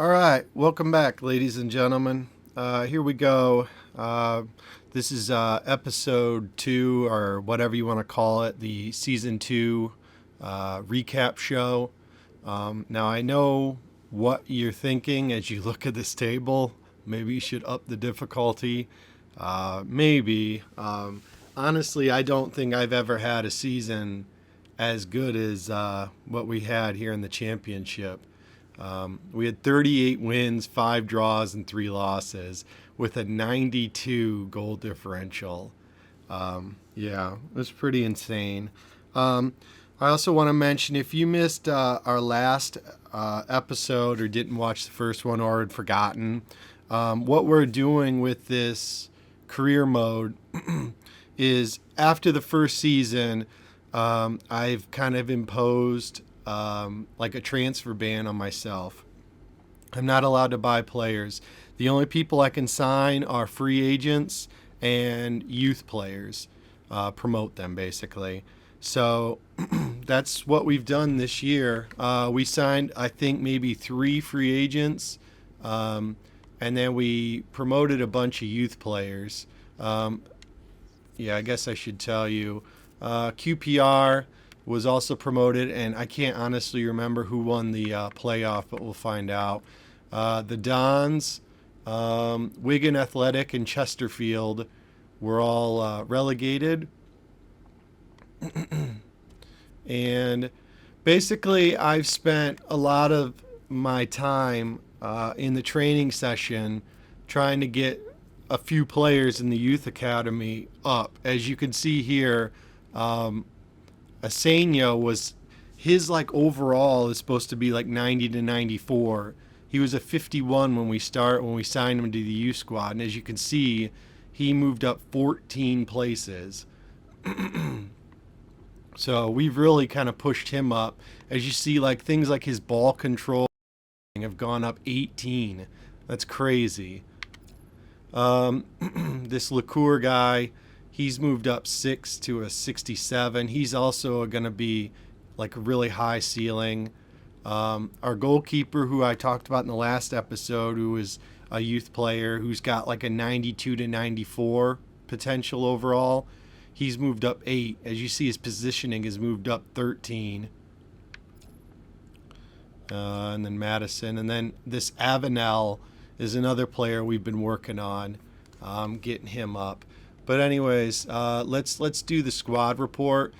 All right, welcome back, ladies and gentlemen. Here we go. This is episode 2, or whatever you want to call it, the season 2 recap show. Now, I know what you're thinking as you look at this table. Maybe you should up the difficulty. Maybe. Honestly, I don't think I've ever had a season as good as what we had here in the championship. We had 38 wins, 5 draws, and 3 losses with a 92 goal differential. Yeah, it was pretty insane. I also want to mention, if you missed our last episode or didn't watch the first one or had forgotten, what we're doing with this career mode is after the first season, I've kind of imposed like a transfer ban on myself. I'm not allowed to buy players. The only people I can sign are free agents and youth players, promote them basically. So that's what we've done this year. We signed, I think, maybe 3 free agents, and then we promoted a bunch of youth players. Yeah, I guess I should tell you. QPR was also promoted, and I can't honestly remember who won the playoff, but we'll find out. The Dons, Wigan Athletic, and Chesterfield were all relegated. And basically, I've spent a lot of my time in the training session trying to get a few players in the youth academy up. As you can see here, Asenio was his like overall is supposed to be like 90 to 94. He was a 51 when we signed him to the U squad, and as you can see, he moved up 14 places. So we've really kind of pushed him up. As you see, like things like his ball control have gone up 18. That's crazy. This Lacour guy, he's moved up 6 to a 67. He's also going to be like a really high ceiling. Our goalkeeper, who I talked about in the last episode, who is a youth player who's got like a 92 to 94 potential overall, he's moved up 8. As you see, his positioning has moved up 13. And then Madison. And then this Avenel is another player we've been working on, getting him up. But anyways, let's do the squad report.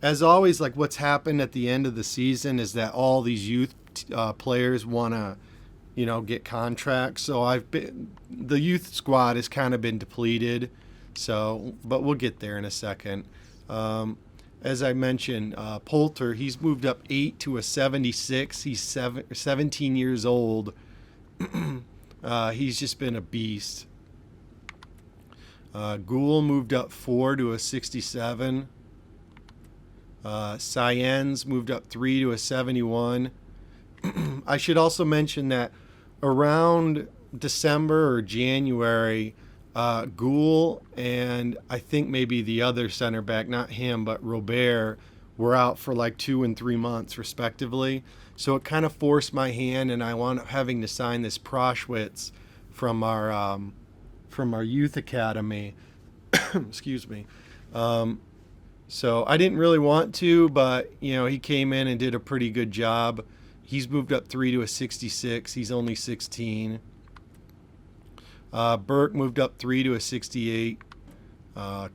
As always, like what's happened at the end of the season is that all these youth players want to, get contracts. So the youth squad has kind of been depleted. So, but we'll get there in a second. As I mentioned, Poulter, he's moved up 8 to a 76. He's 17 years old. He's just been a beast. Gould moved up 4 to a 67. Sayen's moved up 3 to a 71. I should also mention that around December or January, Gould and I think maybe the other center back, not him, but Robert, were out for like 2 and 3 months respectively. So it kind of forced my hand, and I wound up having to sign this Proschwitz from our youth academy. Excuse me. So I didn't really want to, but he came in and did a pretty good job. He's moved up 3 to a 66. He's only 16. Burke moved up 3 to a 68.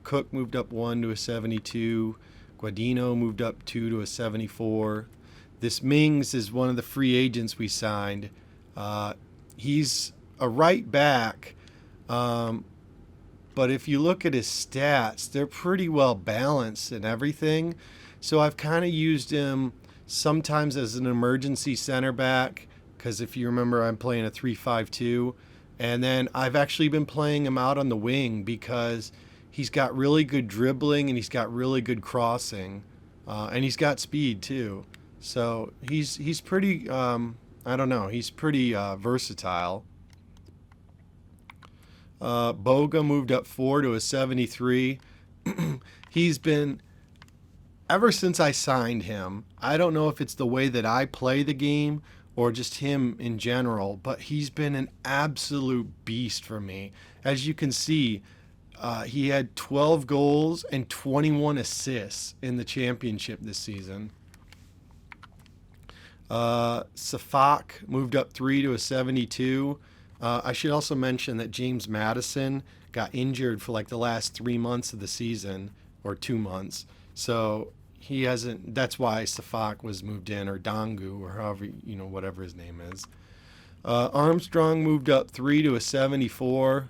Cook moved up 1 to a 72. Guadino moved up 2 to a 74. This Mings is one of the free agents we signed. He's a right back, but if you look at his stats, they're pretty well balanced and everything. So I've kind of used him sometimes as an emergency center back, because if you remember, I'm playing a 3-5-2. And then I've actually been playing him out on the wing because he's got really good dribbling and he's got really good crossing, and he's got speed too. So he's pretty, I don't know, he's pretty versatile. Boga moved up 4 to a 73. He's been, ever since I signed him, I don't know if it's the way that I play the game or just him in general, but he's been an absolute beast for me. As you can see, he had 12 goals and 21 assists in the championship this season. Safak moved up 3 to a 72. I should also mention that James Madison got injured for like the last 3 months of the season, or 2 months. So he hasn't. That's why Safak was moved in, or Dangu, or however, whatever his name is. Armstrong moved up 3 to a 74.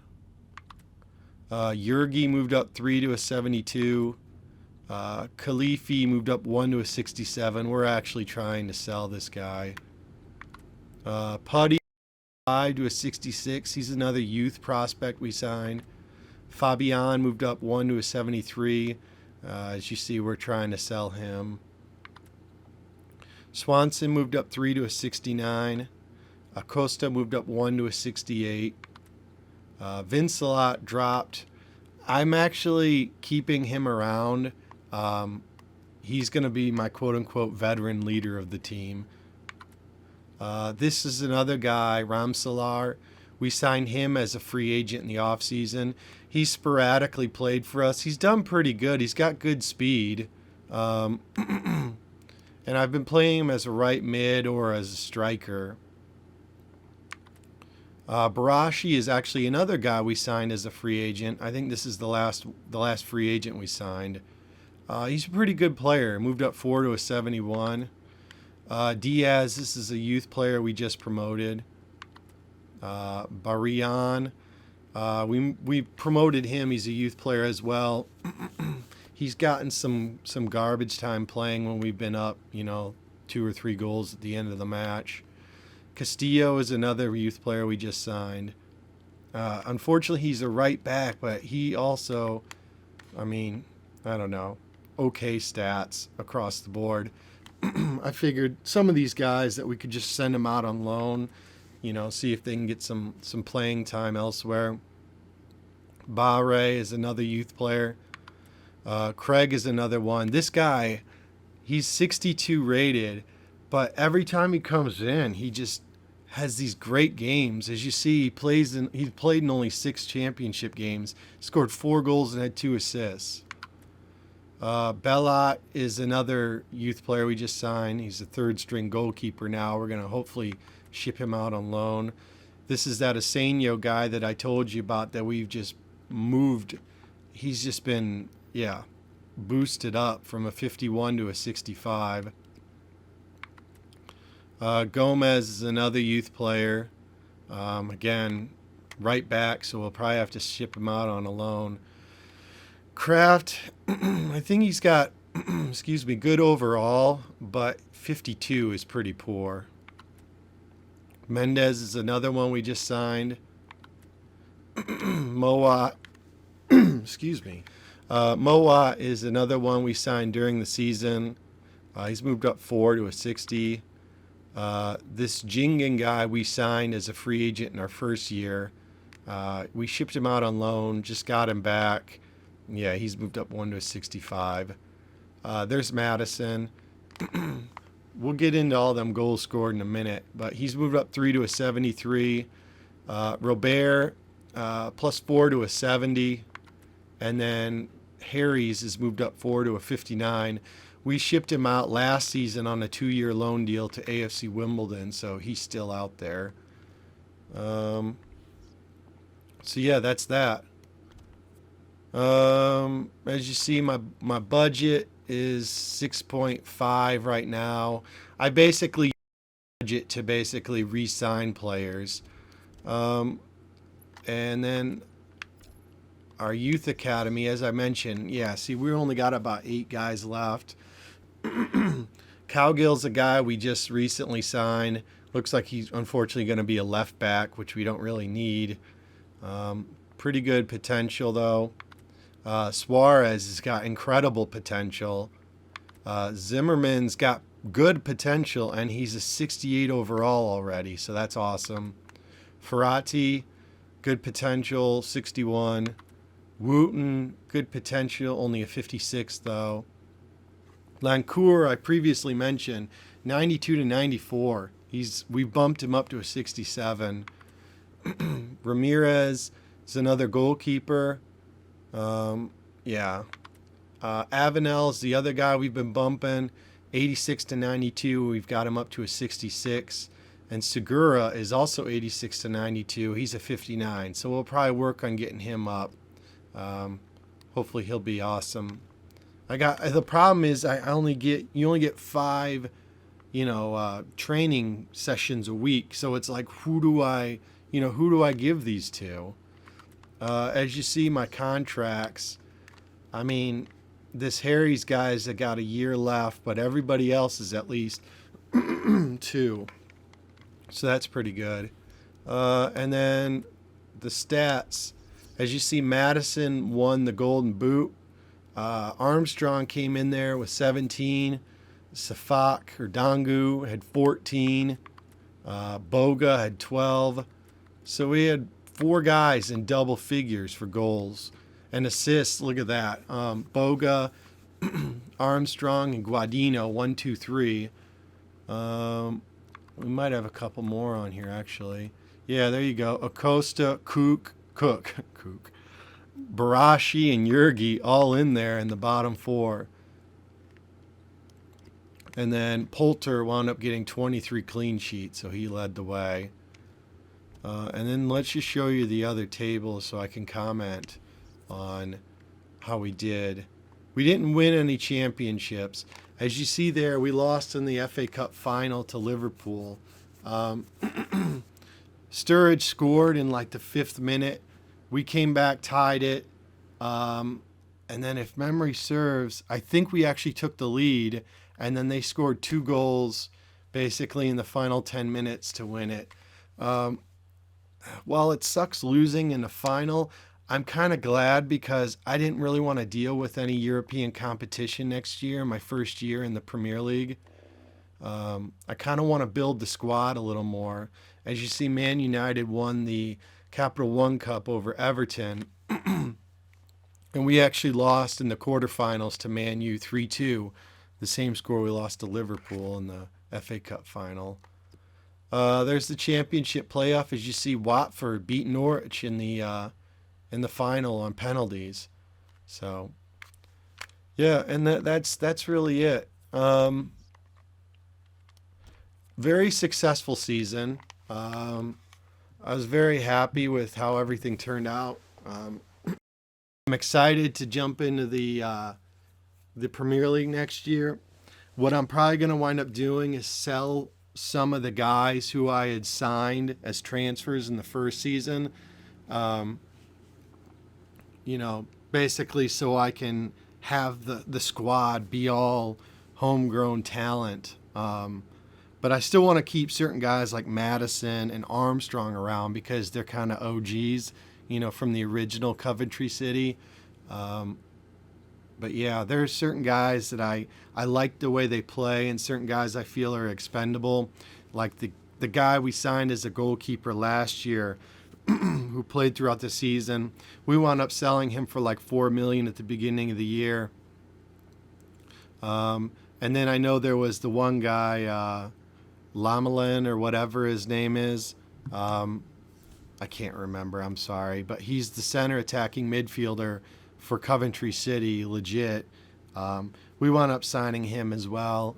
Yurgi moved up 3 to a 72. Khalifi moved up 1 to a 67. We're actually trying to sell this guy. Putty 5 to a 66. He's another youth prospect we signed. Fabian moved up 1 to a 73. As you see, we're trying to sell him. Swanson moved up 3 to a 69. Acosta moved up 1 to a 68. Vincelot dropped. I'm actually keeping him around. He's going to be my quote-unquote veteran leader of the team. This is another guy, Ramsalar. We signed him as a free agent in the offseason. He's sporadically played for us. He's done pretty good. He's got good speed. And I've been playing him as a right mid or as a striker. Barashi is actually another guy we signed as a free agent. I think this is the last free agent we signed. He's a pretty good player. Moved up 4 to a 71. Diaz, this is a youth player we just promoted. Barian, we promoted him. He's a youth player as well. He's gotten some garbage time playing when we've been up, 2 or 3 goals at the end of the match. Castillo is another youth player we just signed. Unfortunately, he's a right back, but he also, I don't know, okay stats across the board. I figured some of these guys that we could just send them out on loan, see if they can get some playing time elsewhere. Bahre is another youth player. Craig is another one. This guy, he's 62 rated, but every time he comes in, he just has these great games. As you see, he's played in only 6 championship games, scored 4 goals and had 2 assists. Bellat is another youth player we just signed. He's a 3rd-string goalkeeper now. We're going to hopefully ship him out on loan. This is that Asenio guy that I told you about that we've just moved. He's just been, boosted up from a 51 to a 65. Gomez is another youth player. Again, right back, so we'll probably have to ship him out on a loan. Kraft, I think he's got, good overall, but 52 is pretty poor. Mendez is another one we just signed. Mowat, Mowat is another one we signed during the season. He's moved up 4 to a 60. This Jingen guy we signed as a free agent in our first year. We shipped him out on loan, just got him back. Yeah, he's moved up 1 to a 65. There's Madison. We'll get into all them goals scored in a minute, but he's moved up 3 to a 73. Robert, plus 4 to a 70. And then Harry's has moved up 4 to a 59. We shipped him out last season on a 2-year loan deal to AFC Wimbledon, so he's still out there. So yeah, that's that. As you see, my budget is 6.5 right now. I basically budget to basically re-sign players. And then our youth academy, as I mentioned, we only got about 8 guys left. Cowgill's a guy we just recently signed. Looks like he's unfortunately going to be a left back, which we don't really need. Pretty good potential, though. Suarez has got incredible potential. Zimmerman's got good potential, and he's a 68 overall already, so that's awesome. Ferrati, good potential, 61. Wooten, good potential, only a 56 though. Lancourt, I previously mentioned, 92 to 94. We bumped him up to a 67. Ramirez is another goalkeeper. Yeah. Avenel is the other guy we've been bumping, 86 to 92. We've got him up to a 66. And Segura is also 86 to 92. He's a 59. So we'll probably work on getting him up. Hopefully he'll be awesome. The problem is you only get 5, training sessions a week. So it's like, who do I give these to? As you see, my contracts, I mean, this Harry's guys that got a year left, but everybody else is at least 2. So that's pretty good. And then the stats, as you see, Madison won the Golden Boot. Armstrong came in there with 17. Safak or Dangu had 14. Boga had 12. So we had 4 guys in double figures for goals and assists. Look at that. Boga, Armstrong, and Guadino, 1, 2, 3. We might have a couple more on here, actually. Yeah, there you go. Acosta, Cook, Barashi, and Yurgi all in there in the bottom 4. And then Poulter wound up getting 23 clean sheets, so he led the way. And then let's just show you the other tables so I can comment on how we did. We didn't win any championships. As you see there, we lost in the FA Cup final to Liverpool. Sturridge scored in like the 5th minute. We came back, tied it. And then if memory serves, I think we actually took the lead. And then they scored 2 goals basically in the final 10 minutes to win it. While it sucks losing in the final, I'm kind of glad because I didn't really want to deal with any European competition next year, my first year in the Premier League. I kind of want to build the squad a little more. As you see, Man United won the Capital One Cup over Everton. And we actually lost in the quarterfinals to Man U 3-2, the same score we lost to Liverpool in the FA Cup final. There's the championship playoff. As you see, Watford beat Norwich in the final on penalties. So, yeah, and that's really it. Very successful season. I was very happy with how everything turned out. I'm excited to jump into the Premier League next year. What I'm probably going to wind up doing is sell some of the guys who I had signed as transfers in the first season. Basically so I can have the squad be all homegrown talent. But I still want to keep certain guys like Madison and Armstrong around because they're kind of OGs, from the original Coventry City. But yeah, there's certain guys that I like the way they play and certain guys I feel are expendable. Like the guy we signed as a goalkeeper last year who played throughout the season. We wound up selling him for like $4 million at the beginning of the year. And then I know there was the one guy, Lamelin or whatever his name is. I can't remember, I'm sorry. But he's the center attacking midfielder for Coventry City, legit. We wound up signing him as well.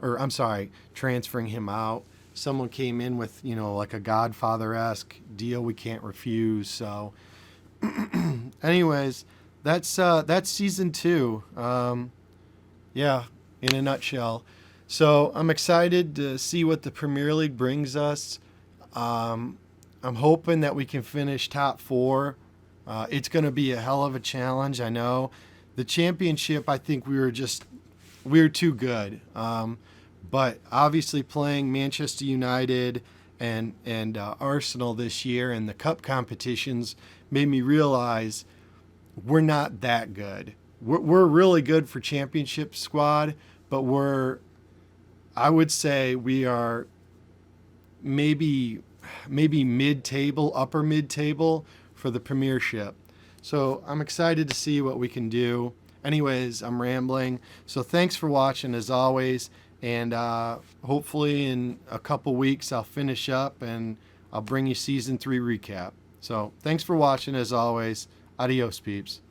Transferring him out. Someone came in with, like a Godfather-esque deal we can't refuse. So, anyways, that's season 2. Yeah, in a nutshell. So I'm excited to see what the Premier League brings us. I'm hoping that we can finish top 4. It's going to be a hell of a challenge, I know. The championship, I think we were too good. But obviously playing Manchester United and Arsenal this year and the cup competitions made me realize we're not that good. We're really good for championship squad, but I would say we are maybe mid-table, upper mid-table for the Premiership. So I'm excited to see what we can do. Anyways, I'm rambling. So thanks for watching as always. And hopefully in a couple weeks I'll finish up and I'll bring you season 3 recap. So thanks for watching as always. Adios, peeps.